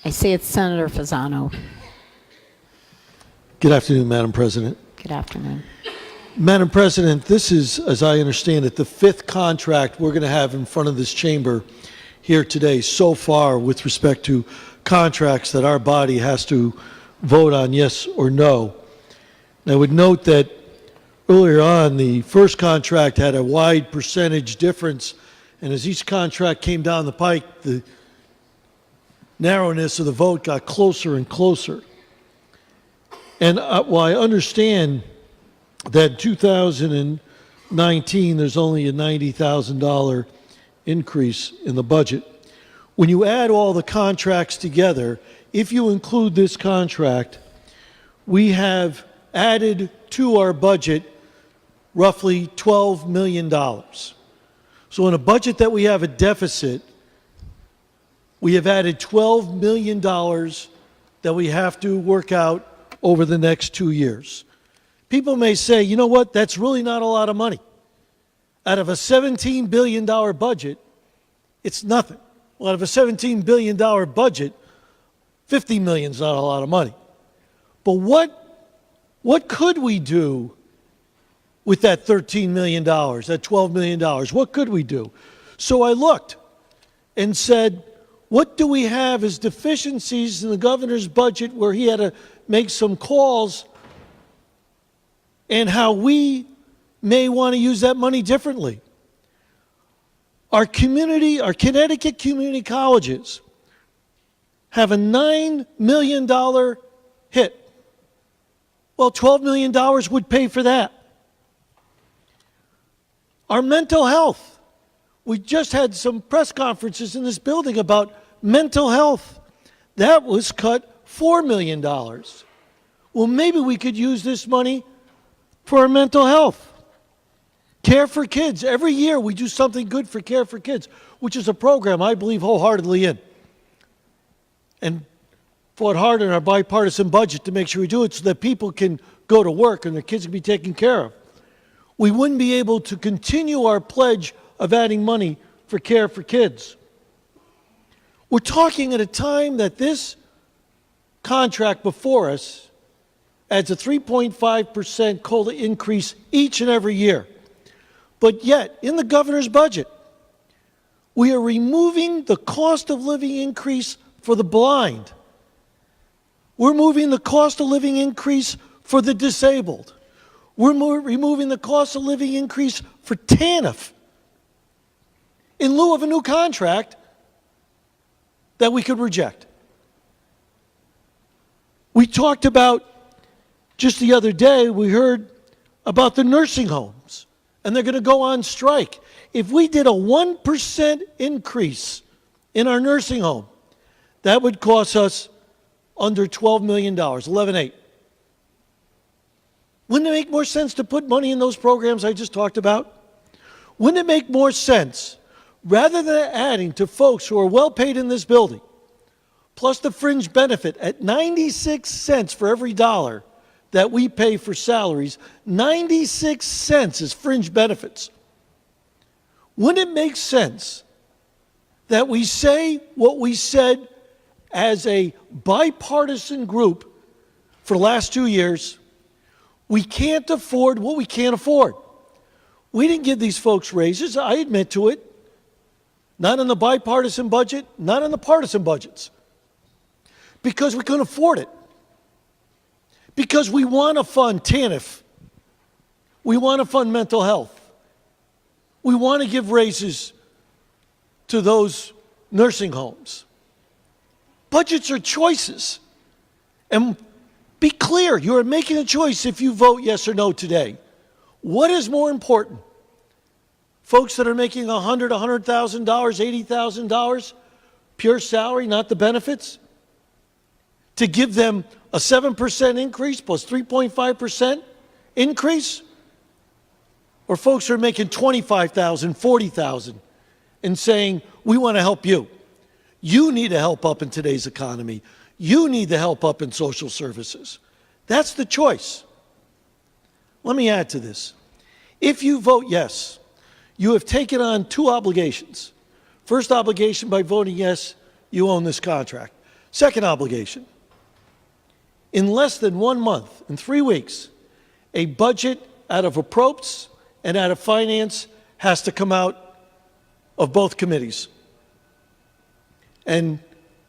I see it's Senator Fasano. Good afternoon, Madam President. Good afternoon. Madam President, this is, as I understand it, the fifth contract we're going to have in front of this chamber here today so far with respect to contracts that our body has to vote on yes or no. And I would note that earlier on, the first contract had a wide percentage difference, and as each contract came down the pike, the narrowness of the vote got closer and closer. And while I understand that in 2019 there's only a $90,000 increase in the budget, when you add all the contracts together, if you include this contract, we have added to our budget roughly $12 million. So in a budget that we have a deficit, we have added $12 million that we have to work out over the next 2 years. People may say, you know what, that's really not a lot of money. Out of a $17 billion budget, it's nothing. Well, out of a $17 billion budget, $50 million is not a lot of money. But what could we do with that $13 million, that $12 million? What could we do? So I looked and said, what do we have as deficiencies in the governor's budget where he had to make some calls, and how we may want to use that money differently. Our Connecticut community colleges have a $9 million hit. Well, $12 million would pay for that. Our mental health. We just had some press conferences in this building about mental health. That was cut $4 million. Well, maybe we could use this money for our mental health. Care for Kids. Every year we do something good for Care for Kids, which is a program I believe wholeheartedly in. And fought hard in our bipartisan budget to make sure we do it so that people can go to work and their kids can be taken care of. We wouldn't be able to continue our pledge of adding money for Care for Kids. We're talking at a time that this contract before us adds a 3.5% COLA increase each and every year. But yet, in the governor's budget, we are removing the cost of living increase for the blind. We're moving the cost of living increase for the disabled. We're removing the cost of living increase for TANF in lieu of a new contract that we could reject. We talked about, just the other day, we heard about the nursing homes, and they're going to go on strike. If we did a 1% increase in our nursing home, that would cost us under $12 million, 11.8. Wouldn't it make more sense to put money in those programs I just talked about? Wouldn't it make more sense, rather than adding to folks who are well paid in this building, plus the fringe benefit at 96 cents for every dollar that we pay for salaries, 96 cents is fringe benefits. Wouldn't it make sense that we say what we said as a bipartisan group for the last 2 years? We can't afford what we can't afford. We didn't give these folks raises, I admit to it. Not in the bipartisan budget, not in the partisan budgets. Because we couldn't afford it. Because we want to fund TANF. We want to fund mental health. We want to give raises to those nursing homes. Budgets are choices. And be clear, you are making a choice if you vote yes or no today. What is more important? Folks that are making $100,000, $100,000, $80,000, pure salary, not the benefits? To give them a 7% increase plus 3.5% increase? Or folks who are making $25,000, $40,000 and saying, we want to help you. You need to help up in today's economy. You need the help up in social services. That's the choice. Let me add to this. If you vote yes, you have taken on two obligations. First obligation, by voting yes, you own this contract. Second obligation. In less than 1 month, in 3 weeks, a budget out of appropriations and out of finance has to come out of both committees. And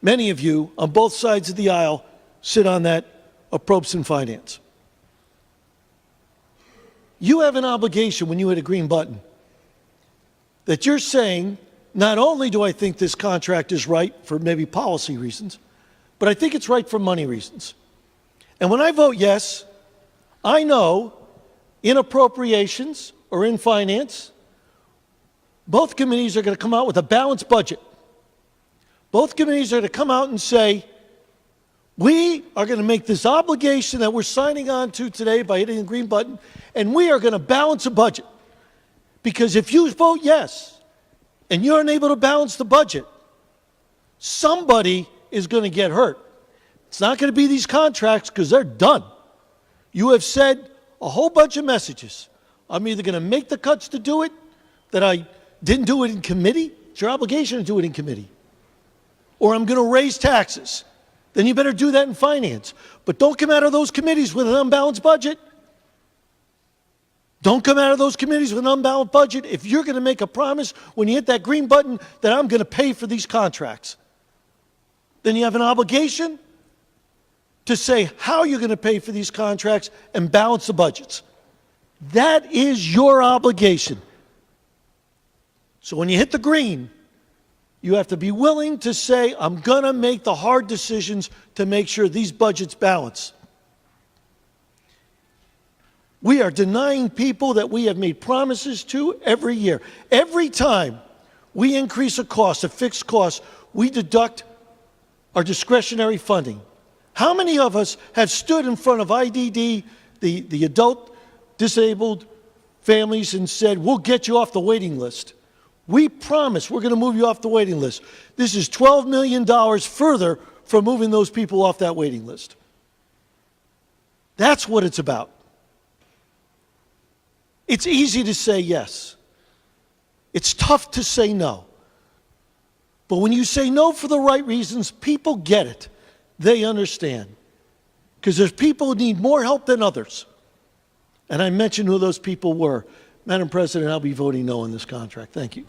many of you on both sides of the aisle sit on that appropriations and finance. You have an obligation when you hit a green button that you're saying, not only do I think this contract is right for maybe policy reasons, but I think it's right for money reasons. And when I vote yes, I know in appropriations or in finance, both committees are going to come out with a balanced budget. Both committees are going to come out and say, we are going to make this obligation that we're signing on to today by hitting the green button, and we are going to balance a budget. Because if you vote yes, and you're unable to balance the budget, somebody is going to get hurt. It's not going to be these contracts because they're done. You have said a whole bunch of messages. I'm either going to make the cuts to do it, that I didn't do it in committee. It's your obligation to do it in committee. Or I'm going to raise taxes. Then you better do that in finance. But don't come out of those committees with an unbalanced budget. Don't come out of those committees with an unbalanced budget if you're going to make a promise when you hit that green button that I'm going to pay for these contracts. Then you have an obligation to say how you're going to pay for these contracts and balance the budgets. That is your obligation. So when you hit the green, you have to be willing to say, I'm going to make the hard decisions to make sure these budgets balance. We are denying people that we have made promises to every year. Every time we increase a cost, a fixed cost, we deduct our discretionary funding. How many of us have stood in front of IDD, the adult disabled families, and said, we'll get you off the waiting list? We promise we're going to move you off the waiting list. This is $12 million further from moving those people off that waiting list. That's what it's about. It's easy to say yes. It's tough to say no. But when you say no for the right reasons, people get it. They understand. Because there's people who need more help than others. And I mentioned who those people were. Madam President, I'll be voting no on this contract. Thank you.